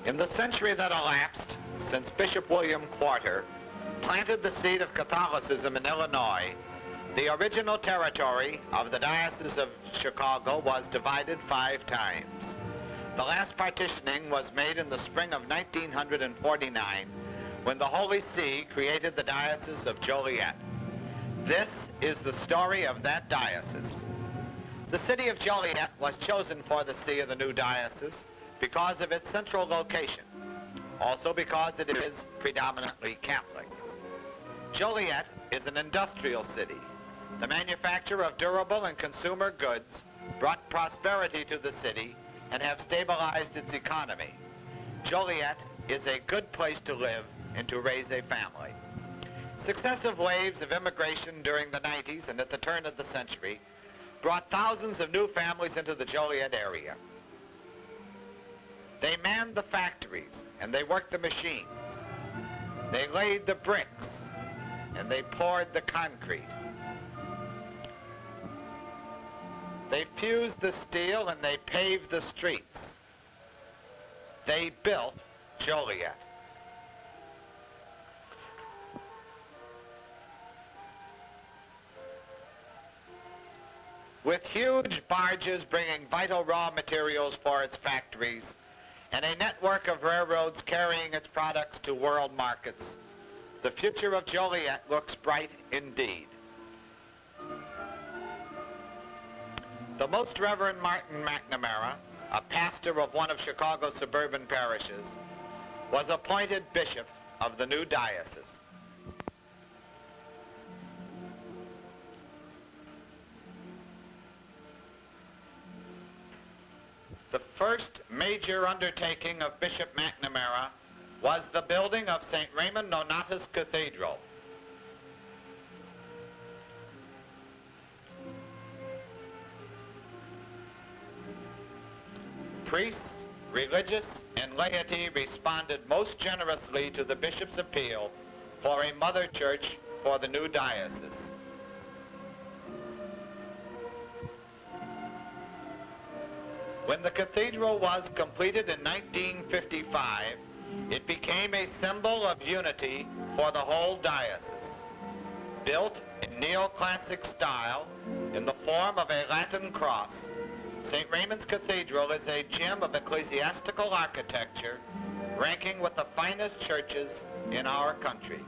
In the century that elapsed since Bishop William Quarter planted the seed of Catholicism in Illinois, the original territory of the Diocese of Chicago was divided 5 times. The last partitioning was made in the spring of 1949 when the Holy See created the Diocese of Joliet. This is the story of that diocese. The city of Joliet was chosen for the see of the new diocese because of its central location, also because it is predominantly Catholic. Joliet is an industrial city. The manufacture of durable and consumer goods brought prosperity to the city and have stabilized its economy. Joliet is a good place to live and to raise a family. Successive waves of immigration during the 90s and at the turn of the century brought thousands of new families into the Joliet area. They manned the factories and they worked the machines. They laid the bricks and they poured the concrete. They fused the steel and they paved the streets. They built Joliet. With huge barges bringing vital raw materials for its factories and a network of railroads carrying its products to world markets, the future of Joliet looks bright indeed. The Most Reverend Martin McNamara, a pastor of one of Chicago's suburban parishes, was appointed bishop of the new diocese. The first major undertaking of Bishop McNamara was the building of St. Raymond Nonatus Cathedral. Priests, religious, and laity responded most generously to the bishop's appeal for a mother church for the new diocese. When the cathedral was completed in 1955, it became a symbol of unity for the whole diocese. Built in neoclassic style in the form of a Latin cross, St. Raymond's Cathedral is a gem of ecclesiastical architecture, ranking with the finest churches in our country.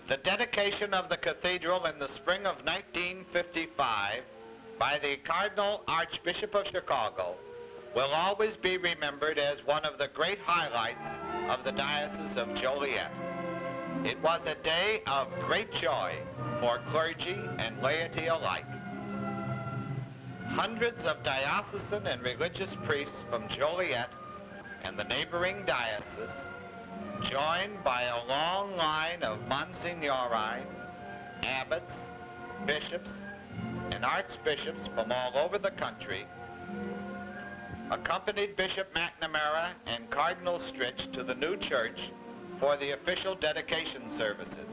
The dedication of the cathedral in the spring of 1955 by the Cardinal Archbishop of Chicago will always be remembered as one of the great highlights of the Diocese of Joliet. It was a day of great joy for clergy and laity alike. Hundreds of diocesan and religious priests from Joliet and the neighboring diocese, joined by a long line of monsignori, abbots, bishops, and archbishops from all over the country, accompanied Bishop McNamara and Cardinal Stritch to the new church for the official dedication services.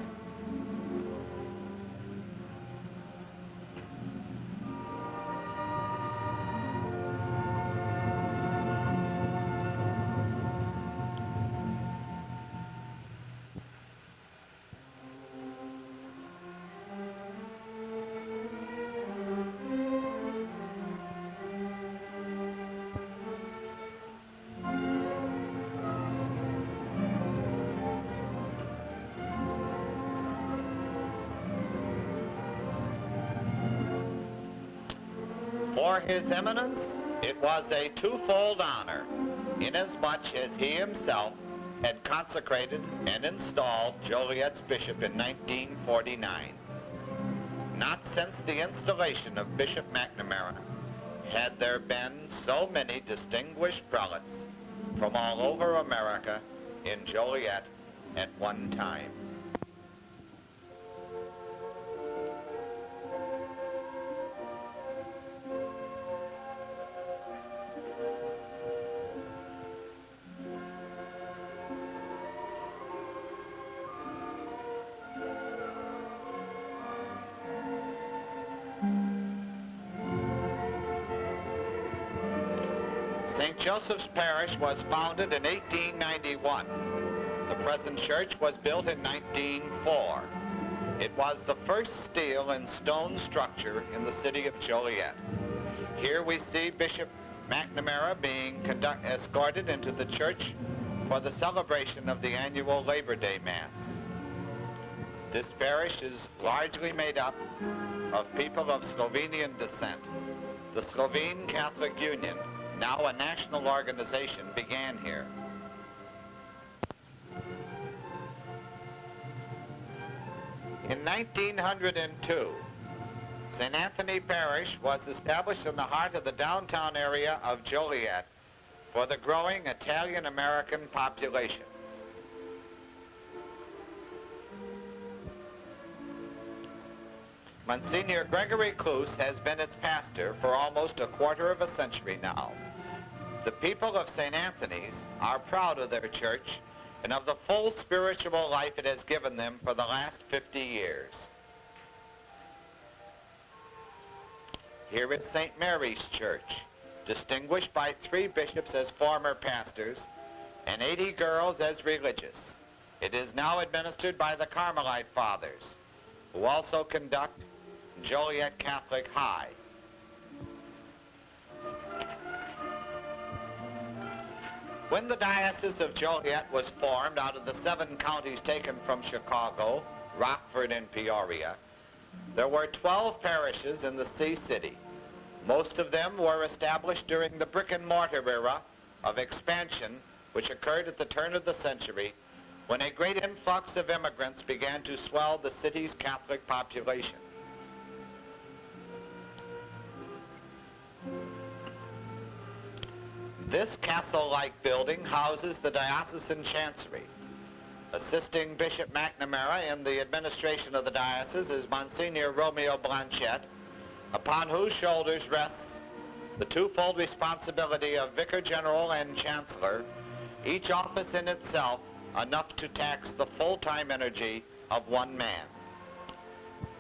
For His Eminence, it was a twofold honor, inasmuch as he himself had consecrated and installed Joliet's bishop in 1949. Not since the installation of Bishop McNamara had there been so many distinguished prelates from all over America in Joliet at one time. St. Joseph's Parish was founded in 1891. The present church was built in 1904. It was the first steel and stone structure in the city of Joliet. Here we see Bishop McNamara being escorted into the church for the celebration of the annual Labor Day Mass. This parish is largely made up of people of Slovenian descent. The Slovene Catholic Union, now a national organization, began here. In 1902, St. Anthony Parish was established in the heart of the downtown area of Joliet for the growing Italian-American population. Monsignor Gregory Cluse has been its pastor for almost a quarter of a century now. The people of St. Anthony's are proud of their church and of the full spiritual life it has given them for the last 50 years. Here is St. Mary's Church, distinguished by 3 bishops as former pastors and 80 girls as religious. It is now administered by the Carmelite Fathers, who also conduct Joliet Catholic High. When the Diocese of Joliet was formed out of the 7 counties taken from Chicago, Rockford, and Peoria, there were 12 parishes in the Sea City. Most of them were established during the brick-and-mortar era of expansion, which occurred at the turn of the century, when a great influx of immigrants began to swell the city's Catholic population. This castle-like building houses the diocesan chancery. Assisting Bishop McNamara in the administration of the diocese is Monsignor Romeo Blanchette, upon whose shoulders rests the twofold responsibility of Vicar General and Chancellor, each office in itself enough to tax the full-time energy of one man.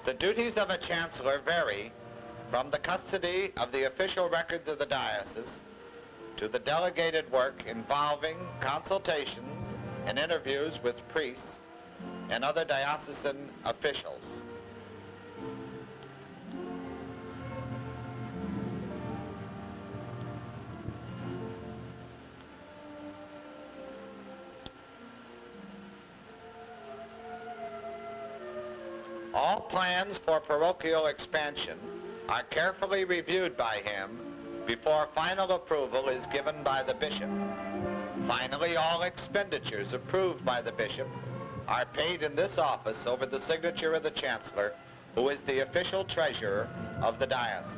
The duties of a chancellor vary from the custody of the official records of the diocese to the delegated work involving consultations and interviews with priests and other diocesan officials. All plans for parochial expansion are carefully reviewed by him before final approval is given by the bishop. Finally, all expenditures approved by the bishop are paid in this office over the signature of the chancellor, who is the official treasurer of the diocese.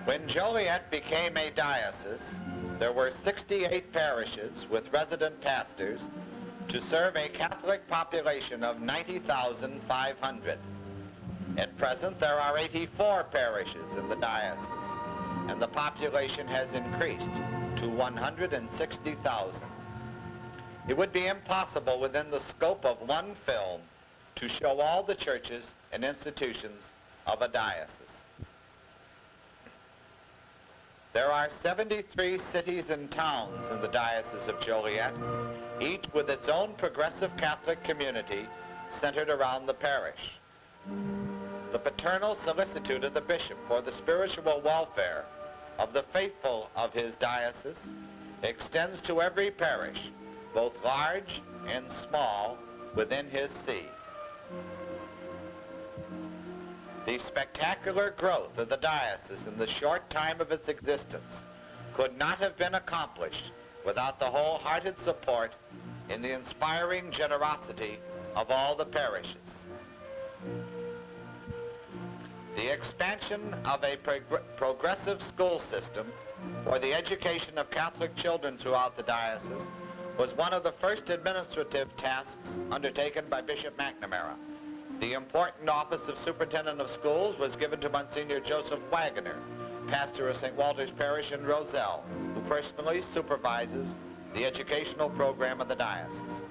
When Joliet became a diocese, there were 68 parishes with resident pastors to serve a Catholic population of 90,500. At present, there are 84 parishes in the diocese, and the population has increased to 160,000. It would be impossible within the scope of one film to show all the churches and institutions of a diocese. There are 73 cities and towns in the Diocese of Joliet, each with its own progressive Catholic community centered around the parish. The paternal solicitude of the bishop for the spiritual welfare of the faithful of his diocese extends to every parish, both large and small, within his see. The spectacular growth of the diocese in the short time of its existence could not have been accomplished without the wholehearted support and the inspiring generosity of all the parishes. The expansion of a progressive school system for the education of Catholic children throughout the diocese was one of the first administrative tasks undertaken by Bishop McNamara. The important office of Superintendent of Schools was given to Monsignor Joseph Wagoner, pastor of St. Walter's Parish in Roselle, who personally supervises the educational program of the diocese.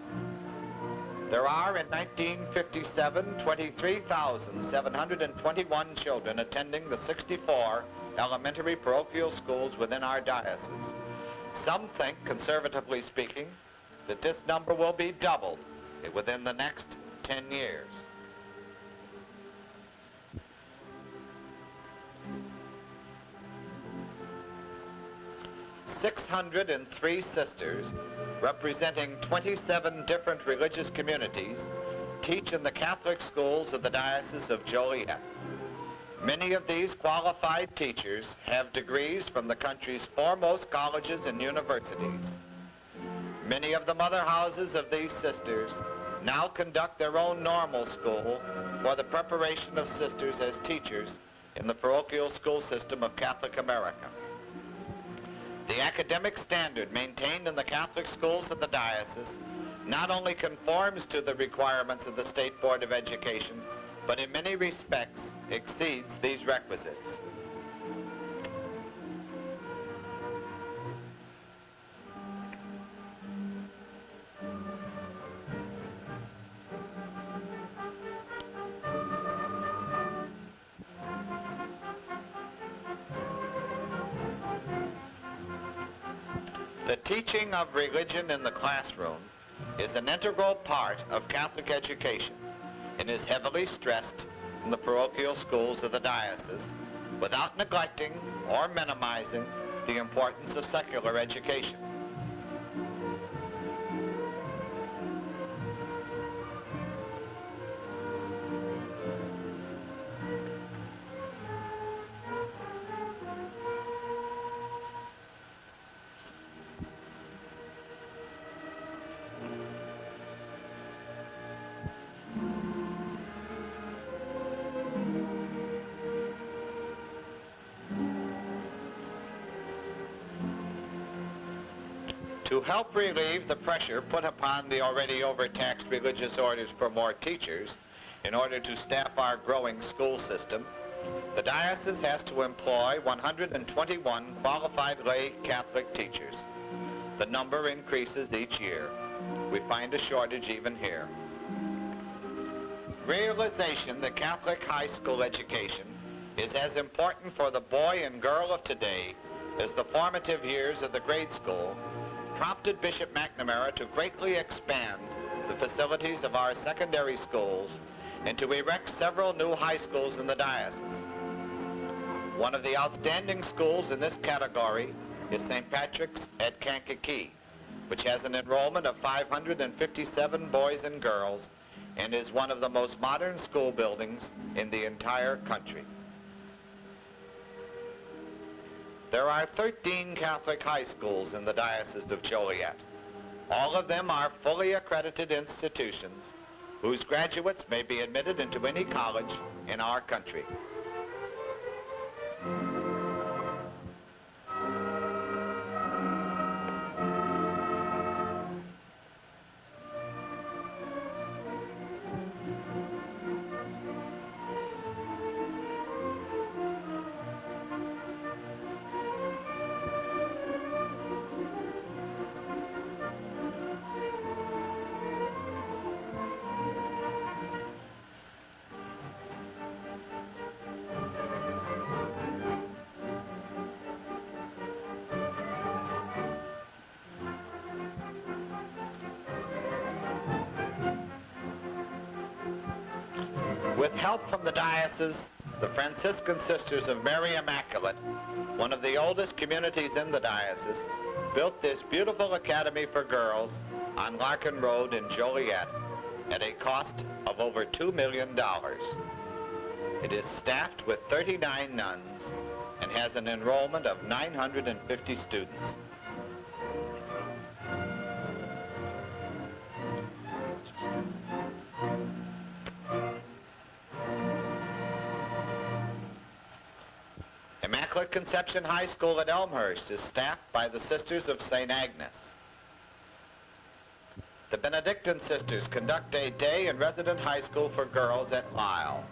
There are in 1957 23,721 children attending the 64 elementary parochial schools within our diocese. Some think, conservatively speaking, that this number will be doubled within the next 10 years. "603 sisters, representing 27 different religious communities, teach in the Catholic schools of the Diocese of Joliet. Many of these qualified teachers have degrees from the country's foremost colleges and universities. Many of the mother houses of these sisters now conduct their own normal school for the preparation of sisters as teachers in the parochial school system of Catholic America. The academic standard maintained in the Catholic schools of the diocese not only conforms to the requirements of the State Board of Education, but in many respects exceeds these requisites. The teaching of religion in the classroom is an integral part of Catholic education and is heavily stressed in the parochial schools of the diocese without neglecting or minimizing the importance of secular education. To help relieve the pressure put upon the already overtaxed religious orders for more teachers in order to staff our growing school system, the diocese has to employ 121 qualified lay Catholic teachers. The number increases each year. We find a shortage even here. Realization that Catholic high school education is as important for the boy and girl of today as the formative years of the grade school prompted Bishop McNamara to greatly expand the facilities of our secondary schools and to erect several new high schools in the diocese. One of the outstanding schools in this category is St. Patrick's at Kankakee, which has an enrollment of 557 boys and girls and is one of the most modern school buildings in the entire country. There are 13 Catholic high schools in the Diocese of Joliet. All of them are fully accredited institutions whose graduates may be admitted into any college in our country. With help from the diocese, the Franciscan Sisters of Mary Immaculate, one of the oldest communities in the diocese, built this beautiful academy for girls on Larkin Road in Joliet at a cost of over $2 million. It is staffed with 39 nuns and has an enrollment of 950 students. Immaculate Conception High School at Elmhurst is staffed by the Sisters of St. Agnes. The Benedictine Sisters conduct a day and resident high school for girls at Lisle.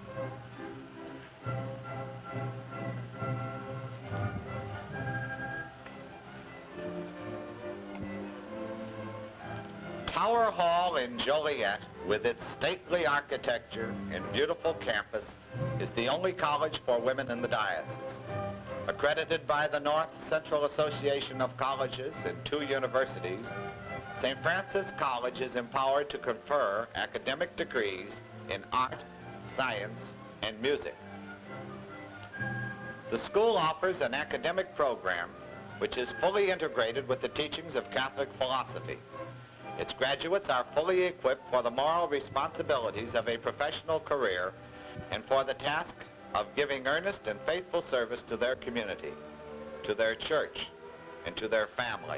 Tower Hall in Joliet with its stately architecture and beautiful campus, is the only college for women in the diocese. Accredited by the North Central Association of Colleges and 2 universities, St. Francis College is empowered to confer academic degrees in art, science, and music. The school offers an academic program which is fully integrated with the teachings of Catholic philosophy. Its graduates are fully equipped for the moral responsibilities of a professional career and for the task of giving earnest and faithful service to their community, to their church, and to their family.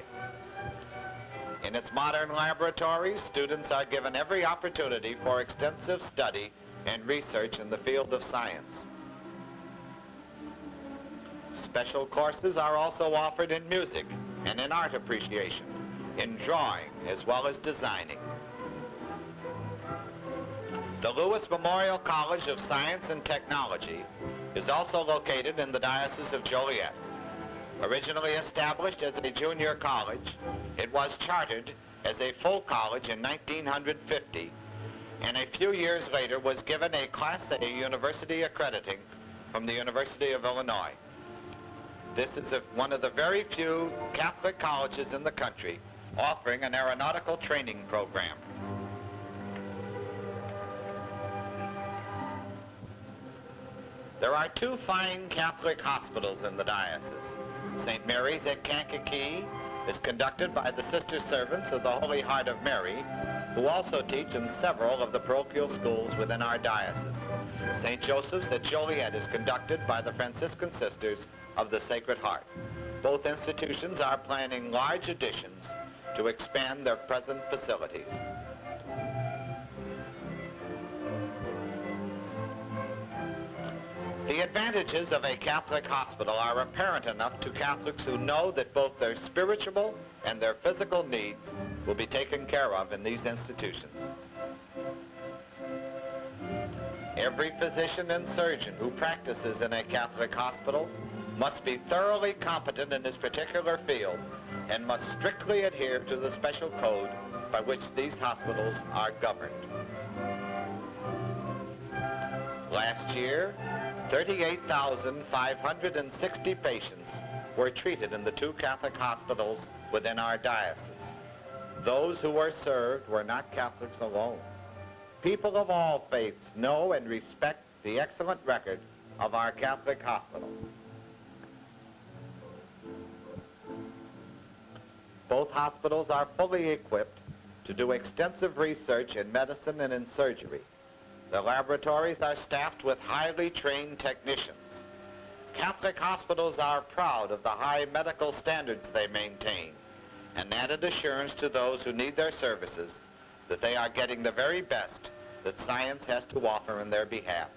In its modern laboratories, students are given every opportunity for extensive study and research in the field of science. Special courses are also offered in music and in art appreciation, in drawing as well as designing. The Lewis Memorial College of Science and Technology is also located in the Diocese of Joliet. Originally established as a junior college, it was chartered as a full college in 1950, and a few years later was given a Class A university accrediting from the University of Illinois. This is one of the very few Catholic colleges in the country offering an aeronautical training program. There are 2 fine Catholic hospitals in the diocese. St. Mary's at Kankakee is conducted by the Sister Servants of the Holy Heart of Mary, who also teach in several of the parochial schools within our diocese. St. Joseph's at Joliet is conducted by the Franciscan Sisters of the Sacred Heart. Both institutions are planning large additions to expand their present facilities. The advantages of a Catholic hospital are apparent enough to Catholics who know that both their spiritual and their physical needs will be taken care of in these institutions. Every physician and surgeon who practices in a Catholic hospital must be thoroughly competent in his particular field and must strictly adhere to the special code by which these hospitals are governed. Last year, 38,560 patients were treated in the 2 Catholic hospitals within our diocese. Those who were served were not Catholics alone. People of all faiths know and respect the excellent record of our Catholic hospitals. Both hospitals are fully equipped to do extensive research in medicine and in surgery. The laboratories are staffed with highly trained technicians. Catholic hospitals are proud of the high medical standards they maintain, an added assurance to those who need their services that they are getting the very best that science has to offer in their behalf.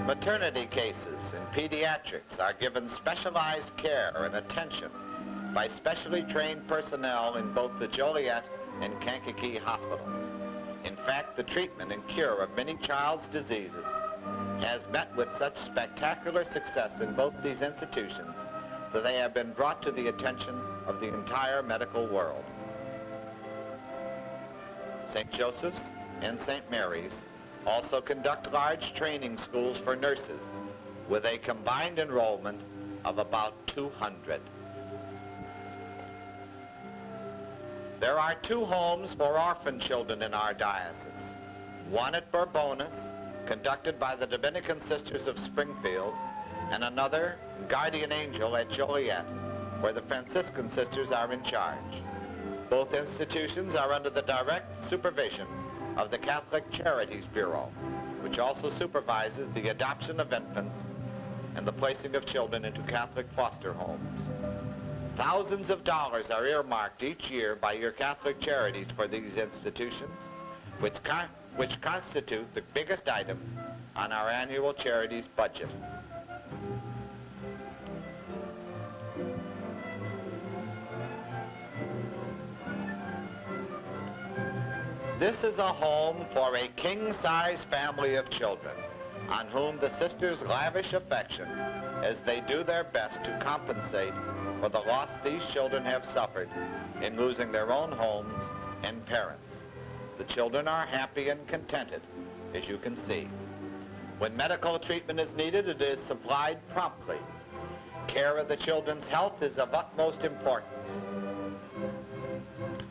Maternity cases and pediatrics are given specialized care and attention by specially trained personnel in both the Joliet and Kankakee hospitals. In fact, the treatment and cure of many child's diseases has met with such spectacular success in both these institutions that they have been brought to the attention of the entire medical world. St. Joseph's and St. Mary's also conduct large training schools for nurses with a combined enrollment of about 200. There are 2 homes for orphan children in our diocese. One at Bourbonis, conducted by the Dominican Sisters of Springfield, and another, Guardian Angel, at Joliet, where the Franciscan Sisters are in charge. Both institutions are under the direct supervision of the Catholic Charities Bureau, which also supervises the adoption of infants and the placing of children into Catholic foster homes. Thousands of dollars are earmarked each year by your Catholic charities for these institutions, which constitute the biggest item on our annual charities budget. This is a home for a king-size family of children on whom the sisters lavish affection as they do their best to compensate for the loss these children have suffered in losing their own homes and parents. The children are happy and contented, as you can see. When medical treatment is needed, it is supplied promptly. Care of the children's health is of utmost importance.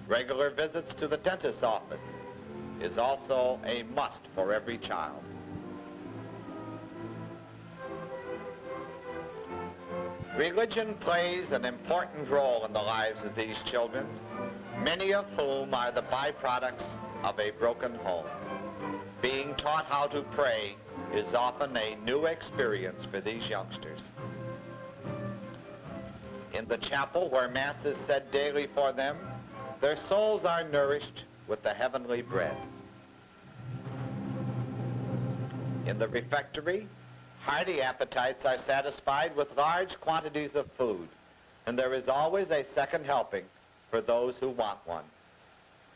Regular visits to the dentist's office is also a must for every child. Religion plays an important role in the lives of these children, many of whom are the byproducts of a broken home. Being taught how to pray is often a new experience for these youngsters. In the chapel where Mass is said daily for them, their souls are nourished with the heavenly bread. In the refectory, hearty appetites are satisfied with large quantities of food, and there is always a second helping for those who want one.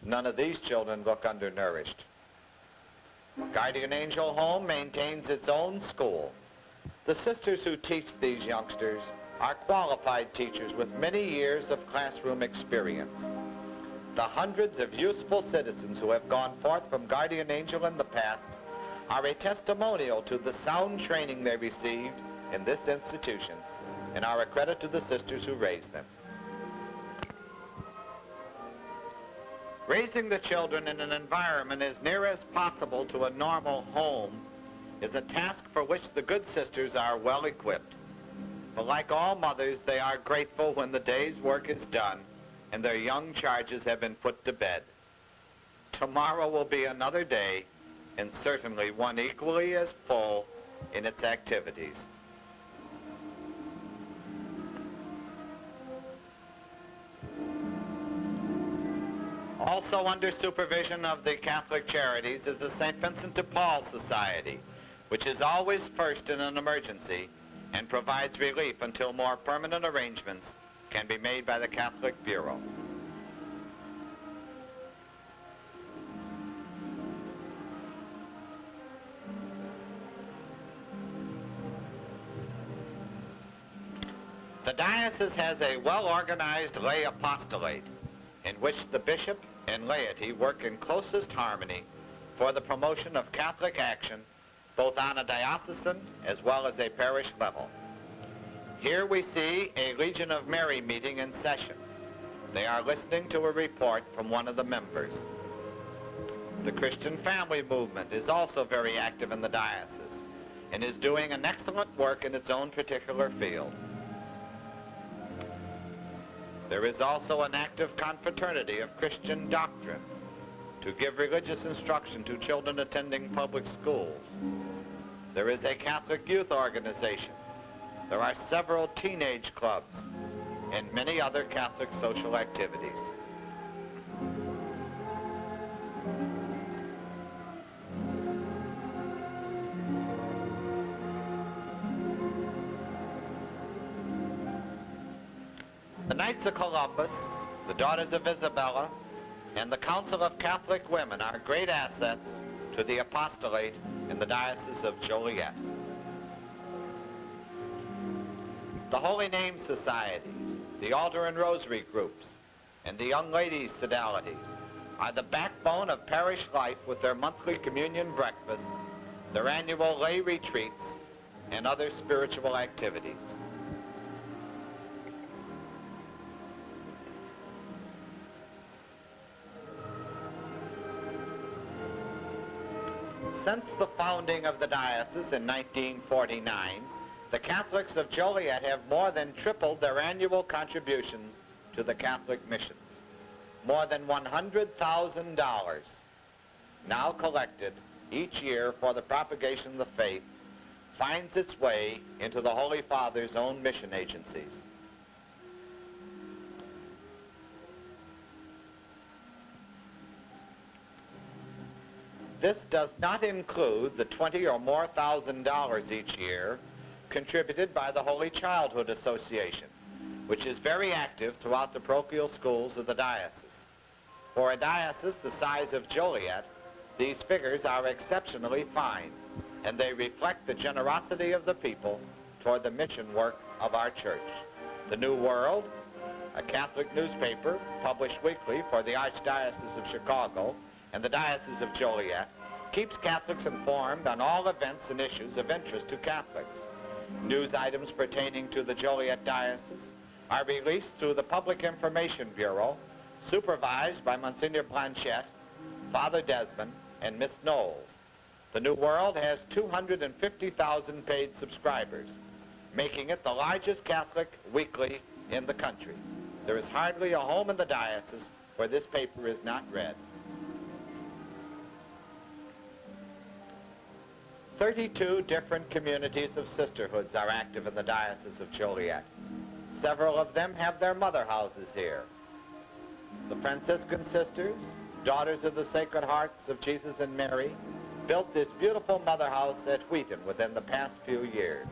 None of these children look undernourished. Guardian Angel Home maintains its own school. The sisters who teach these youngsters are qualified teachers with many years of classroom experience. The hundreds of useful citizens who have gone forth from Guardian Angel in the past are a testimonial to the sound training they received in this institution and are a credit to the sisters who raised them. Raising the children in an environment as near as possible to a normal home is a task for which the good sisters are well equipped. But like all mothers, they are grateful when the day's work is done and their young charges have been put to bed. Tomorrow will be another day, and certainly one equally as full in its activities. Also under supervision of the Catholic Charities is the St. Vincent de Paul Society, which is always first in an emergency and provides relief until more permanent arrangements can be made by the Catholic Bureau. The diocese has a well-organized lay apostolate in which the bishop and laity work in closest harmony for the promotion of Catholic action both on a diocesan as well as a parish level. Here we see a Legion of Mary meeting in session. They are listening to a report from one of the members. The Christian family movement is also very active in the diocese and is doing an excellent work in its own particular field. There is also an active confraternity of Christian doctrine to give religious instruction to children attending public schools. There is a Catholic youth organization. There are several teenage clubs and many other Catholic social activities. The Knights of Columbus, the Daughters of Isabella, and the Council of Catholic Women are great assets to the apostolate in the Diocese of Joliet. The Holy Name Societies, the Altar and Rosary groups, and the Young Ladies' Sodalities are the backbone of parish life with their monthly communion breakfasts, their annual lay retreats, and other spiritual activities. Since the founding of the diocese in 1949, the Catholics of Joliet have more than tripled their annual contributions to the Catholic missions. More than $100,000 now collected each year for the propagation of the faith finds its way into the Holy Father's own mission agencies. This does not include the $20,000 or more each year contributed by the Holy Childhood Association, which is very active throughout the parochial schools of the diocese. For a diocese the size of Joliet, these figures are exceptionally fine, and they reflect the generosity of the people toward the mission work of our church. The New World, a Catholic newspaper published weekly for the Archdiocese of Chicago and the Diocese of Joliet, keeps Catholics informed on all events and issues of interest to Catholics. News items pertaining to the Joliet Diocese are released through the Public Information Bureau, supervised by Monsignor Blanchette, Father Desmond, and Miss Knowles. The New World has 250,000 paid subscribers, making it the largest Catholic weekly in the country. There is hardly a home in the diocese where this paper is not read. 32 different communities of sisterhoods are active in the Diocese of Joliet. Several of them have their mother houses here. The Franciscan Sisters, Daughters of the Sacred Hearts of Jesus and Mary, built this beautiful mother house at Wheaton within the past few years.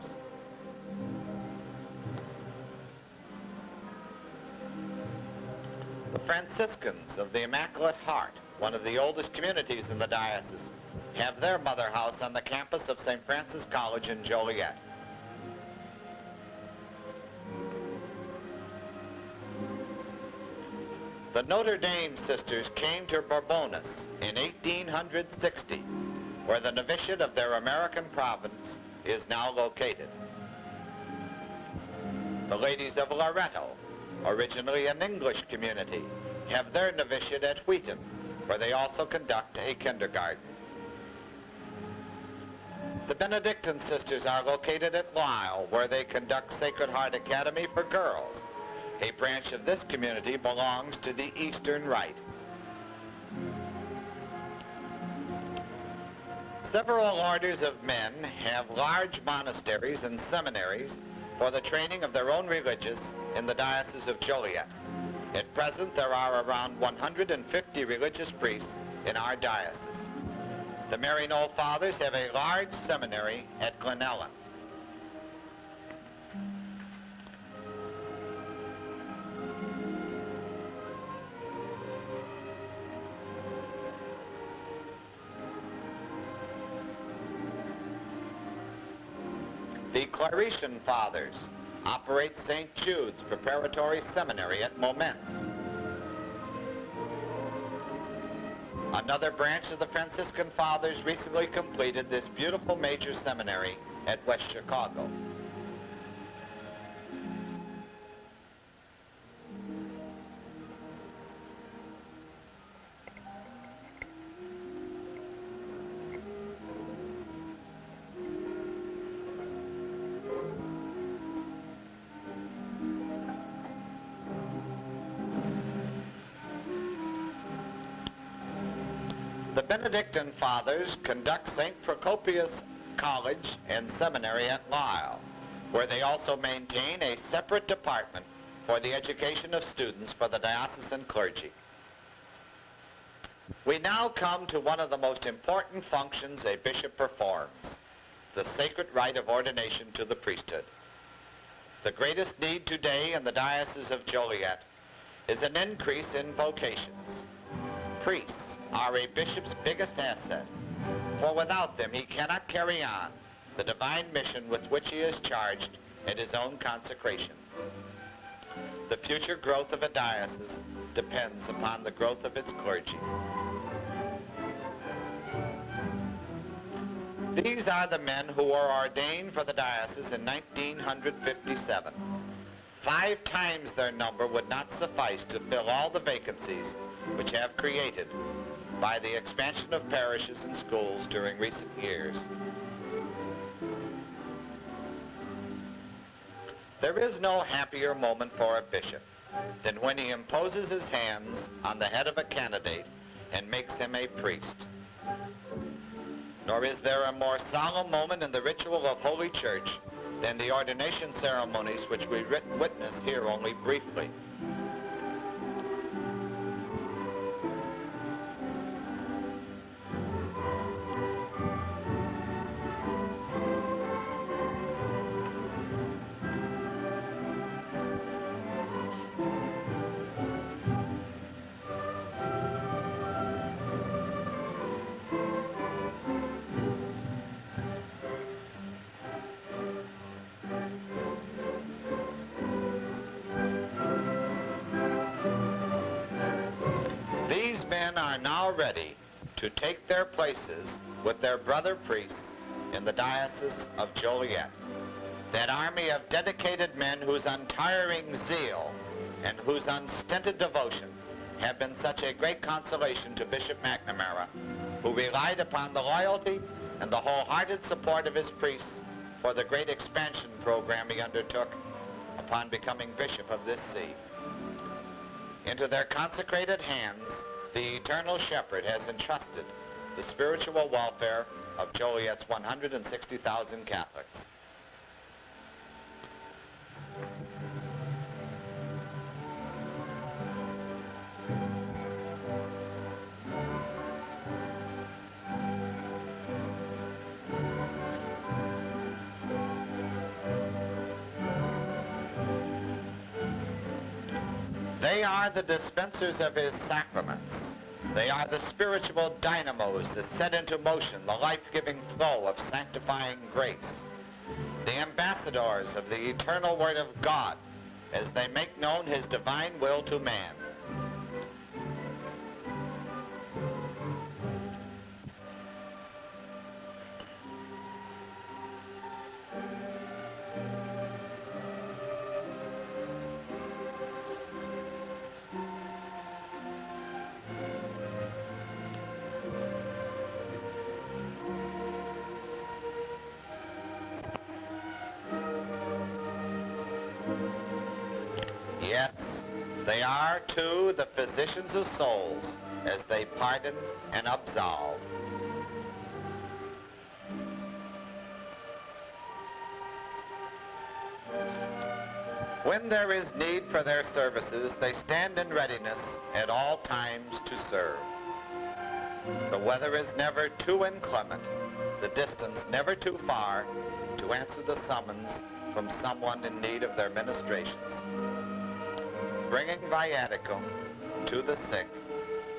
The Franciscans of the Immaculate Heart, one of the oldest communities in the diocese, have their mother house on the campus of St. Francis College in Joliet. The Notre Dame sisters came to Bourbonnais in 1860, where the novitiate of their American province is now located. The ladies of Loretto, originally an English community, have their novitiate at Wheaton, where they also conduct a kindergarten. The Benedictine sisters are located at Lisle, where they conduct Sacred Heart Academy for girls. A branch of this community belongs to the Eastern Rite. Several orders of men have large monasteries and seminaries for the training of their own religious in the Diocese of Joliet. At present, there are around 150 religious priests in our diocese. The Maryknoll Fathers have a large seminary at Glen Ellen. The Claretian Fathers operate St. Jude's Preparatory Seminary at Momence. Another branch of the Franciscan Fathers recently completed this beautiful major seminary at West Chicago. The Benedictine Fathers conduct St. Procopius College and Seminary at Lisle, where they also maintain a separate department for the education of students for the diocesan clergy. We now come to one of the most important functions a bishop performs, the sacred rite of ordination to the priesthood. The greatest need today in the Diocese of Joliet is an increase in vocations. Priests are a bishop's biggest asset, for without them he cannot carry on the divine mission with which he is charged in his own consecration. The future growth of a diocese depends upon the growth of its clergy. These are the men who were ordained for the diocese in 1957. 5 times their number would not suffice to fill all the vacancies which have created by the expansion of parishes and schools during recent years. There is no happier moment for a bishop than when he imposes his hands on the head of a candidate and makes him a priest. Nor is there a more solemn moment in the ritual of Holy Church than the ordination ceremonies which we witness here only briefly. are now ready to take their places with their brother priests in the Diocese of Joliet. That army of dedicated men whose untiring zeal and whose unstinted devotion have been such a great consolation to Bishop McNamara, who relied upon the loyalty and the wholehearted support of his priests for the great expansion program he undertook upon becoming bishop of this see. Into their consecrated hands, the Eternal Shepherd has entrusted the spiritual welfare of Joliet's 160,000 Catholics. They are the dispensers of his sacraments. They are the spiritual dynamos that set into motion the life-giving flow of sanctifying grace. The ambassadors of the eternal Word of God as they make known his divine will to man. Yes, they are, too, the physicians of souls, as they pardon and absolve. When there is need for their services, they stand in readiness at all times to serve. The weather is never too inclement, the distance never too far to answer the summons from someone in need of their ministrations. Bringing viaticum to the sick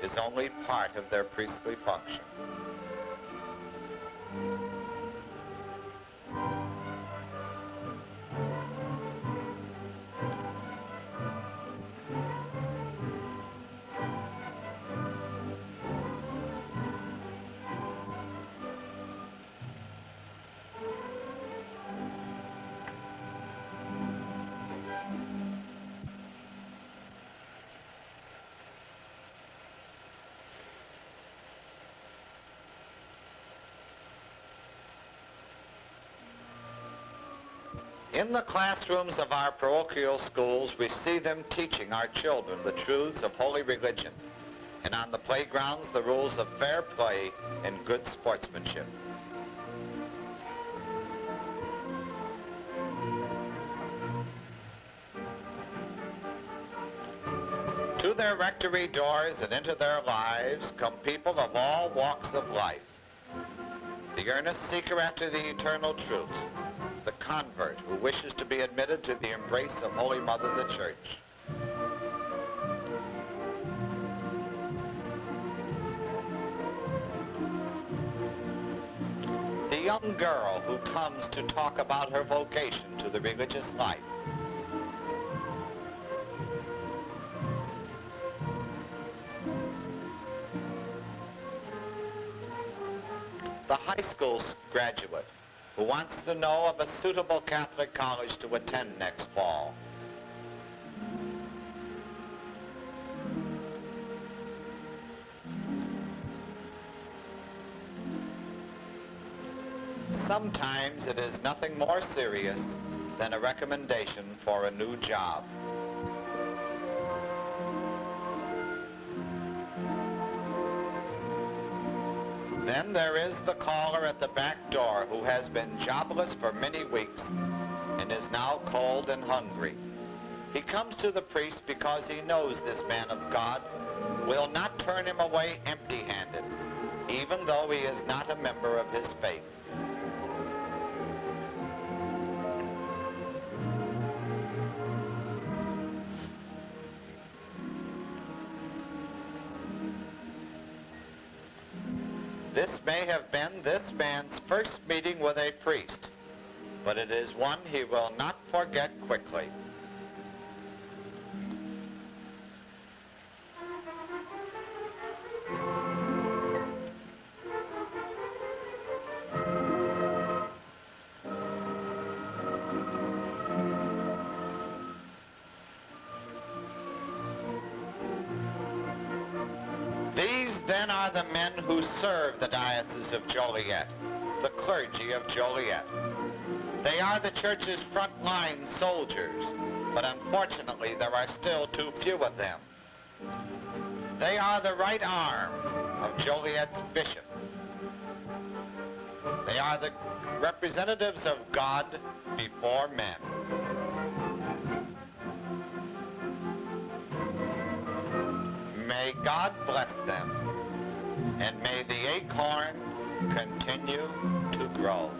is only part of their priestly function. In the classrooms of our parochial schools, we see them teaching our children the truths of holy religion, and on the playgrounds, the rules of fair play and good sportsmanship. To their rectory doors and into their lives come people of all walks of life. The earnest seeker after the eternal truth, the convert who wishes to be admitted to the embrace of Holy Mother the Church. The young girl who comes to talk about her vocation to the religious life. The high school graduate who wants to know of a suitable Catholic college to attend next fall. Sometimes it is nothing more serious than a recommendation for a new job. Then there is the caller at the back door who has been jobless for many weeks and is now cold and hungry. He comes to the priest because he knows this man of God will not turn him away empty-handed, even though he is not a member of his faith. This may have been this man's first meeting with a priest, but it is one he will not forget quickly. These then are the men who serve the Diocese of Joliet, the clergy of Joliet. They are the church's frontline soldiers, but unfortunately there are still too few of them. They are the right arm of Joliet's bishop. They are the representatives of God before men. May God bless them, and may the acorn continue to grow.